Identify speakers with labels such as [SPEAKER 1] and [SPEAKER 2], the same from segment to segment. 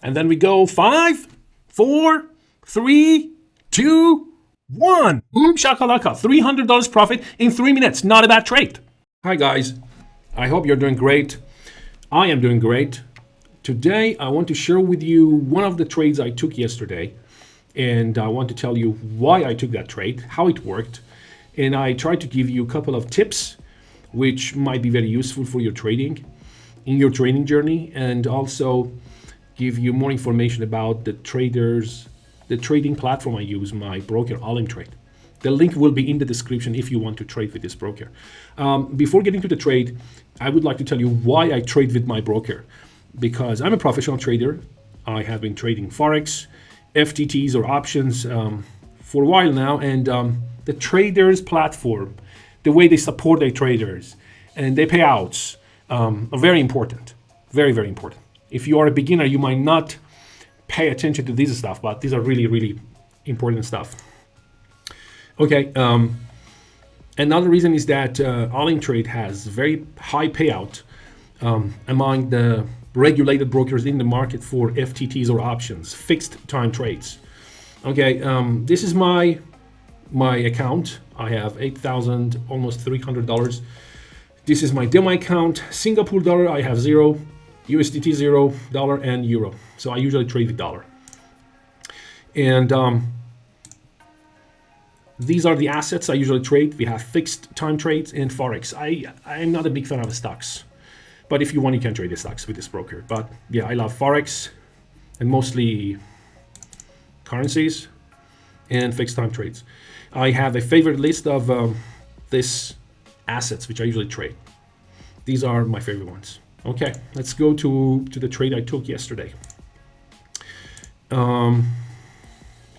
[SPEAKER 1] And then we go 5, 4, 3, 2, 1. Boom shakalaka. $300 profit in 3 minutes. Not a bad trade. Hi guys. I hope you're doing great. I am doing great. Today I want to share with you one of the trades I took yesterday. And I want to tell you why I took that trade, how it worked. And I try to give you a couple of tips which might be very useful for your trading, in your trading journey, and also give you more information about the trading platform I use, my broker AllInTrade. The link will be in the description if you want to trade with this broker. Before getting to the trade, I would like to tell you why I trade with my broker. Because I'm a professional trader. I have been trading Forex, FTTs or options for a while now, and the traders platform, the way they support their traders and their payouts are very important, very, very important. If you are a beginner, you might not pay attention to this stuff, but these are really, really important stuff. Okay, another reason is that AllInTrade has very high payout among the regulated brokers in the market for FTTs or options, fixed time trades. Okay, this is my account. I have $8,000, almost $300. This is my demo account. Singapore dollar, I have $0, USDT $0, and euro. So I usually trade with dollar. And these are the assets I usually trade. We have fixed time trades and Forex. I'm not a big fan of stocks, but if you want, you can trade the stocks with this broker. But yeah, I love Forex and mostly currencies and fixed time trades. I have a favorite list of these assets which I usually trade. These are my favorite ones. Okay, let's go to the trade I took yesterday.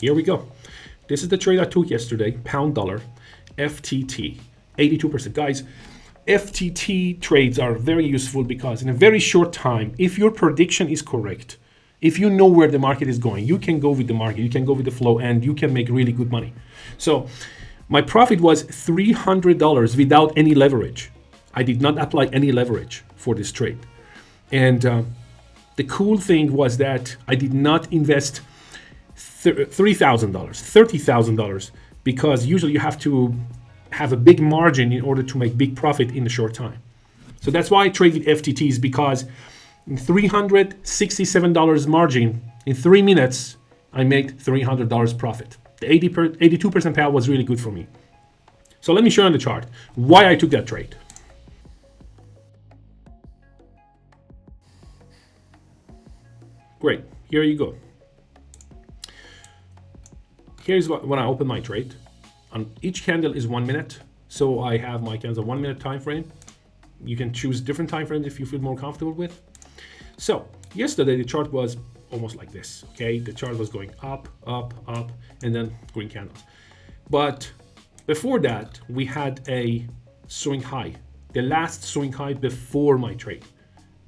[SPEAKER 1] Here we go. This is the trade I took yesterday, pound dollar, FTT, 82%. Guys, FTT trades are very useful because in a very short time, if your prediction is correct, if you know where the market is going, you can go with the market, you can go with the flow, and you can make really good money. So my profit was $300 without any leverage. I did not apply any leverage for this trade. And the cool thing was that I did not invest $3,000, $30,000, because usually you have to have a big margin in order to make big profit in a short time. So that's why I trade with FTTs, because $367 margin in 3 minutes, I made $300 profit. The 82% payout was really good for me. So let me show you on the chart why I took that trade. Great, here you go. Here's when I open my trade. Each candle is 1 minute. So I have my candles a 1 minute time frame. You can choose different time frames if you feel more comfortable with. So yesterday the chart was almost like this. Okay, the chart was going up, up, up, and then green candles. But before that, we had a swing high, the last swing high before my trade.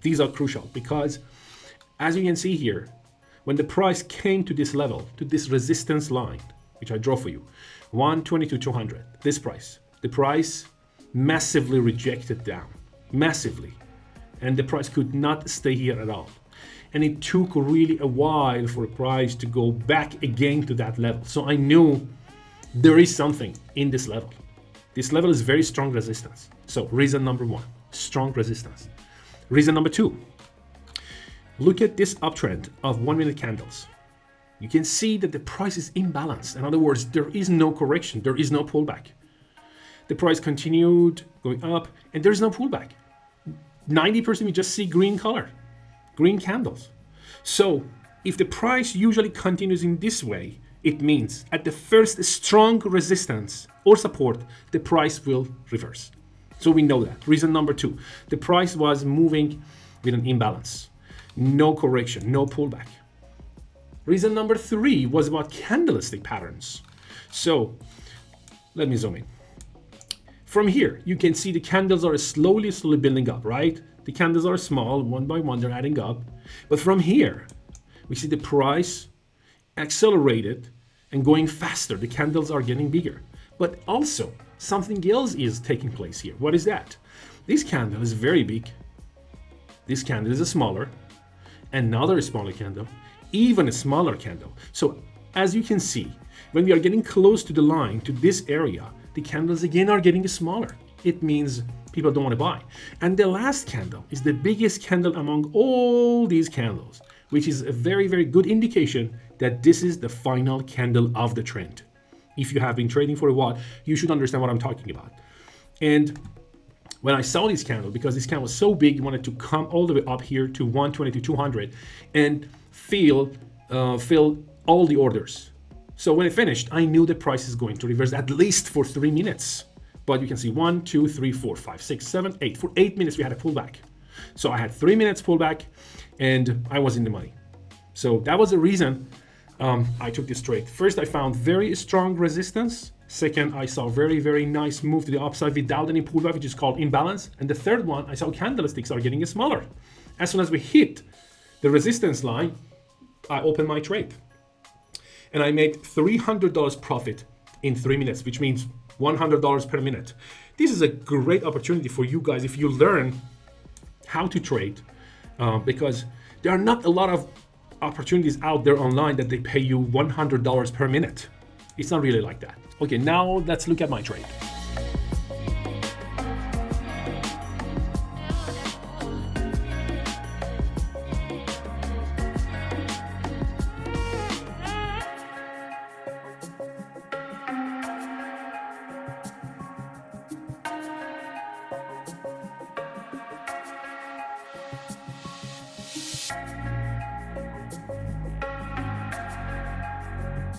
[SPEAKER 1] These are crucial because, as you can see here, when the price came to this level, to this resistance line, which I draw for you, 122,200, this price, the price massively rejected down, massively. And the price could not stay here at all. And it took really a while for the price to go back again to that level. So I knew there is something in this level. This level is very strong resistance. So reason number one, strong resistance. Reason number two, look at this uptrend of 1 minute candles. You can see that the price is imbalanced. In other words, there is no correction, there is no pullback. The price continued going up and there's no pullback. 90% we just see green color, green candles. So if the price usually continues in this way, it means at the first strong resistance or support, the price will reverse. So we know that. Reason number two, the price was moving with an imbalance, no correction, no pullback. Reason number three was about candlestick patterns. So let me zoom in. From here, you can see the candles are slowly building up, right? The candles are small, one by one, they're adding up. But from here, we see the price accelerated and going faster. The candles are getting bigger. But also, something else is taking place here. What is that? This candle is very big. This candle is smaller. another smaller candle, even a smaller candle. So as you can see, when we are getting close to the line, to this area, the candles again are getting smaller. It means people don't want to buy. And the last candle is the biggest candle among all these candles, which is a very, very good indication that this is the final candle of the trend. If you have been trading for a while, you should understand what I'm talking about. And when I saw this candle, because this candle was so big, you wanted to come all the way up here to 120 to 200 and fill all the orders. So when it finished, I knew the price is going to reverse at least for 3 minutes. But you can see 1, 2, 3, 4, 5, 6, 7, 8. For 8 minutes, we had a pullback. So I had 3 minutes pullback and I was in the money. So that was the reason I took this trade. First, I found very strong resistance. Second, I saw very, very nice move to the upside without any pullback, which is called imbalance. And the third one, I saw candlesticks are getting smaller. As soon as we hit the resistance line, I opened my trade. And I made $300 profit in 3 minutes, which means $100 per minute. This is a great opportunity for you guys if you learn how to trade, because there are not a lot of opportunities out there online that they pay you $100 per minute. It's not really like that. Okay, now let's look at my trade.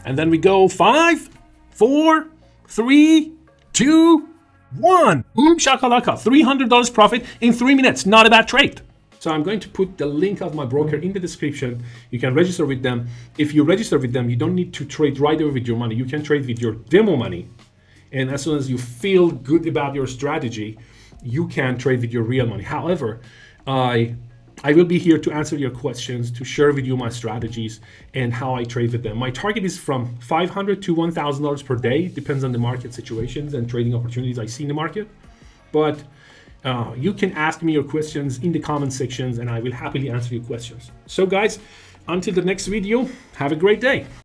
[SPEAKER 1] And then we go 5, 4, 3, 2, 1. Boom shakalaka. $300 profit in 3 minutes. Not a bad trade. So I'm going to put the link of my broker in the description. You can register with them. If you register with them, you don't need to trade right away with your money. You can trade with your demo money. And as soon as you feel good about your strategy, you can trade with your real money. However, I will be here to answer your questions, to share with you my strategies and how I trade with them. My target is from $500 to $1,000 per day. Depends on the market situations and trading opportunities I see in the market. But you can ask me your questions in the comment sections and I will happily answer your questions. So guys, until the next video, have a great day.